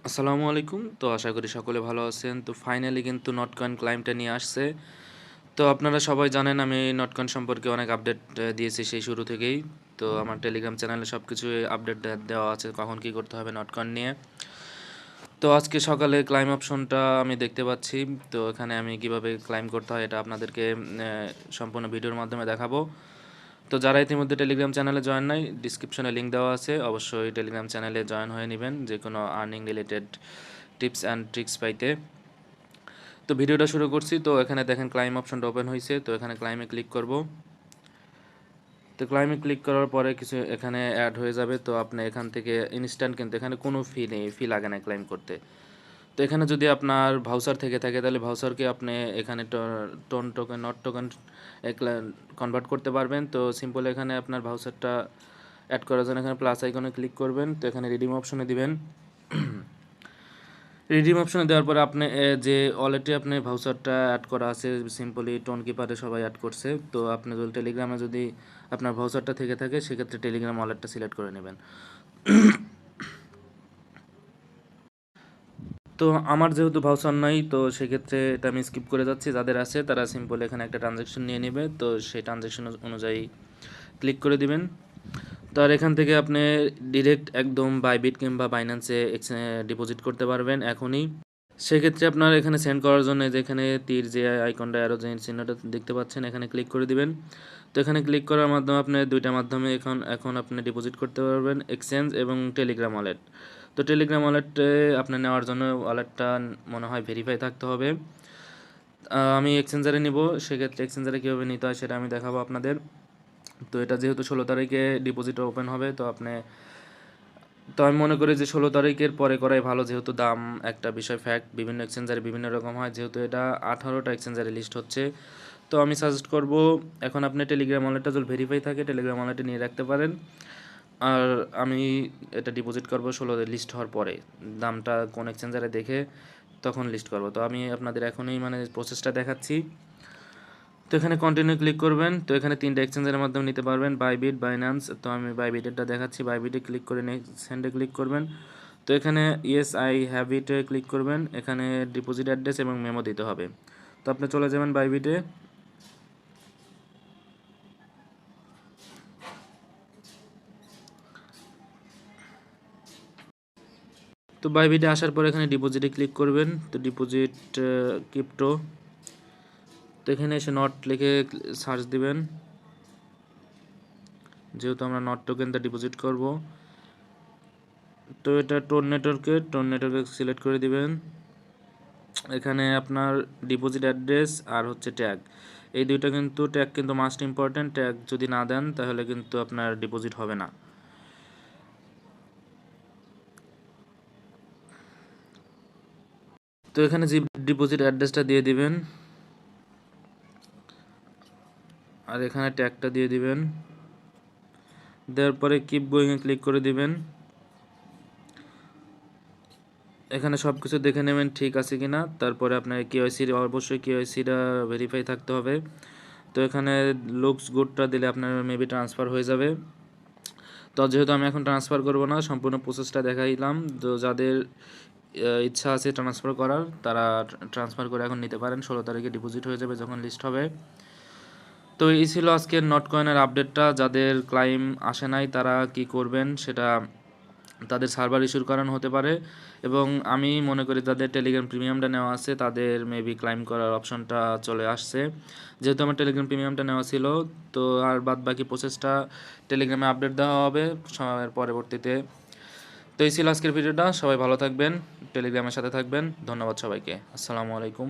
আসসালামু আলাইকুম। তো আশা করি সকলে ভালো আছেন। তো ফাইনালি কিন্তু নটকয়েন ক্লাইমটা নিয়ে আসছে। তো আপনারা সবাই জানেন আমি নটকয়েন সম্পর্কে অনেক আপডেট দিয়েছি সেই শুরু থেকেই। তো আমার টেলিগ্রাম চ্যানেলে সবকিছুই আপডেট দেওয়া আছে কখন কী করতে হবে নটকয়েন নিয়ে। তো আজকে সকালে ক্লাইম অপশনটা আমি দেখতে পাচ্ছি। তো এখানে আমি কিভাবে ক্লাইম করতে হয় এটা আপনাদেরকে সম্পূর্ণ ভিডিওর মাধ্যমে দেখাবো। তো যারা ইতিমধ্যে টেলিগ্রাম চ্যানেলে জয়েন নাই, ডিসক্রিপশনে লিঙ্ক দেওয়া আছে, অবশ্যই টেলিগ্রাম চ্যানেলে জয়েন হয়ে নেবেন যে কোনো earning related tips and tricks পাইতে। তো ভিডিওটা শুরু করছি। তো এখানে দেখেন ক্লাইম অপশনটা ওপেন হয়েছে। তো এখানে ক্লাইমে ক্লিক করব। তো ক্লাইমে ক্লিক করার পরে কিছু এখানে অ্যাড হয়ে যাবে। তো আপনি এখান থেকে ইনস্ট্যান্ট, কিন্তু এখানে কোনো ফি নেই, ফি লাগে না ক্লাইম করতে। তো এখানে যদি আপনার ভাউচার থেকে থাকে তাহলে ভাউচারকে আপনি এখানে tone token not token convert করতে পারবেন। তো সিম্পল এখানে আপনার ভাউচারটা অ্যাড করার জন্য এখানে প্লাস আইকনে ক্লিক করবেন। তো এখানে রিডিম অপশনে দিবেন। রিডিম অপশনে দেওয়ার পরে আপনি যে ওয়ালেটে আপনি ভাউচারটা অ্যাড করা আছে, সিম্পলি টোন কিপারে সবাই অ্যাড করছে। তো আপনি যদি টেলিগ্রামে যদি আপনার ভাউচারটা থেকে থাকে সেক্ষেত্রে টেলিগ্রাম ওয়ালেটটা সিলেক্ট করে নেবেন। তো আমার যেহেতু ভাউচার নাই, তো সেক্ষেত্রে এটা আমি স্কিপ করে যাচ্ছি। যাদের আছে তারা সিম্পল এখানে একটা ট্রানজ্যাকশন নিয়ে নেবে। তো সেই ট্রানজ্যাকশন অনুযায়ী ক্লিক করে দিবেন। তো আর এখান থেকে আপনি ডিরেক্ট একদম বাইবিট কিংবা বাইন্যান্সে ডিপোজিট করতে পারবেন এখনই। সেক্ষেত্রে আপনার এখানে সেন্ড করার জন্য যেখানে তীর যে আইকনটা অ্যারো যে চিহ্নটা দেখতে পাচ্ছেন এখানে ক্লিক করে দিবেন। তো এখানে ক্লিক করার মাধ্যমে আপনি দুইটা মাধ্যমে এখন আপনি ডিপোজিট করতে পারবেন, এক্সচেঞ্জ এবং টেলিগ্রাম ওয়ালেট। তো টেলিগ্রাম ওয়ালেটে আপনি নেওয়ার জন্য ওয়ালেটটা মনে হয় ভেরিফাই থাকতে হবে। আমি এক্সচেঞ্জারে নিব, সেক্ষেত্রে এক্সচেঞ্জারে কীভাবে নিতে হয় সেটা আমি দেখাবো আপনাদের। তো এটা যেহেতু 16 তারিখে ডিপোজিট ওপেন হবে, তো আমি মনে করি যে 16 তারিখের পরে করাই ভালো, যেহেতু দাম একটা বিষয় ফ্যাক্ট বিভিন্ন এক্সচেঞ্জারে বিভিন্ন রকম হয়, যেহেতু এটা 18টা এক্সচেঞ্জারে লিস্ট হচ্ছে। তো আমি সাজেস্ট করব এখন আপনি টেলিগ্রাম ওয়ালেটটা যদি ভেরিফাই থাকে টেলিগ্রাম ওয়ালেটে নিয়ে রাখতে পারেন। আর আমি এটা ডিপোজিট করব 16 লিস্ট হওয়ার পরে, দামটা কোন এক্সচেঞ্জারে দেখে তখন লিস্ট করব। তো আমি আপনাদের এখনই প্রসেসটা দেখাচ্ছি। তো এখানে কন্টিনিউ ক্লিক করবেন। তো এখানে 3টা এক্সচেঞ্জের মাধ্যমে নিতে পারবেন, বাইবিট, বাইন্যান্স। তো আমি বাইবিটেরটা দেখাচ্ছি। বাইবিটে ক্লিক করে নেক্সট সেন্ডে ক্লিক করবেন। তো এখানে ইয়েস আই হ্যাভ ইটে ক্লিক করবেন। এখানে ডিপোজিট অ্যাড্রেস এবং মেমো দিতে হবে। তো আপনি চলে যাবেন বাইবিটে। তো বাইবিটে আসার পর এখানে ডিপোজিটে ক্লিক করবেন। তো ডিপোজিট ক্রিপ্টো, তো এখানে এসে নট লিখে সার্চ দিবেন। যেহেতু আমরা নট টোকেনটা ডিপোজিট করব, তো এটা টোন নেটওয়ার্কে সিলেক্ট করে দিবেন। এখানে আপনার ডিপোজিট অ্যাড্রেস আর হচ্ছে ট্যাগ, এই দুইটা কিন্তু ট্যাগ কিন্তু মাস্ট ইম্পর্ট্যান্ট। ট্যাগ যদি না দেন তাহলে কিন্তু আপনার ডিপোজিট হবে না। তো এখানে যে ডিপোজিট অ্যাড্রেসটা দিয়ে দিবেন আর এখানে ট্যাগটা দিয়ে দিবেন। দেওয়ার পরে কিপ গোয়িংয়ে ক্লিক করে দিবেন। এখানে সব কিছু দেখে নেবেন ঠিক আছে কিনা। তারপরে আপনার কেওয়াইসি, অবশ্যই কেওয়াইসিটা ভেরিফাই থাকতে হবে। তো এখানে লুকস গুডটা দিলে আপনার মেবি ট্রান্সফার হয়ে যাবে। তো যেহেতু আমি এখন ট্রান্সফার করব না, সম্পূর্ণ প্রসেসটা দেখাইলাম। তো যাদের ইচ্ছা আছে ট্রান্সফার করার তারা ট্রান্সফার করে এখন নিতে পারেন। 16 তারিখে ডিপোজিট হয়ে যাবে যখন লিস্ট হবে। তো এই ছিল আজকের নটকয়েনের আপডেটটা। যাদের ক্লাইম আসে নাই তারা কি করবেন সেটা তাদের সার্ভার ইস্যুর কারণ হতে পারে, এবং আমি মনে করি যাদের টেলিগ্রাম প্রিমিয়ামটা নেওয়া আছে তাদের মেবি ক্লাইম করার অপশনটা চলে আসছে, যেহেতু আমার টেলিগ্রাম প্রিমিয়ামটা নেওয়া ছিল। তো আর বাদ বাকি প্রসেসটা টেলিগ্রামে আপডেট দেওয়া হবে সময়ের পরবর্তীতে। তো এই ছিল আজকের ভিডিওটা। সবাই ভালো থাকবেন, টেলিগ্রামের সাথে থাকবেন। ধন্যবাদ সবাইকে। আসসালামু আলাইকুম।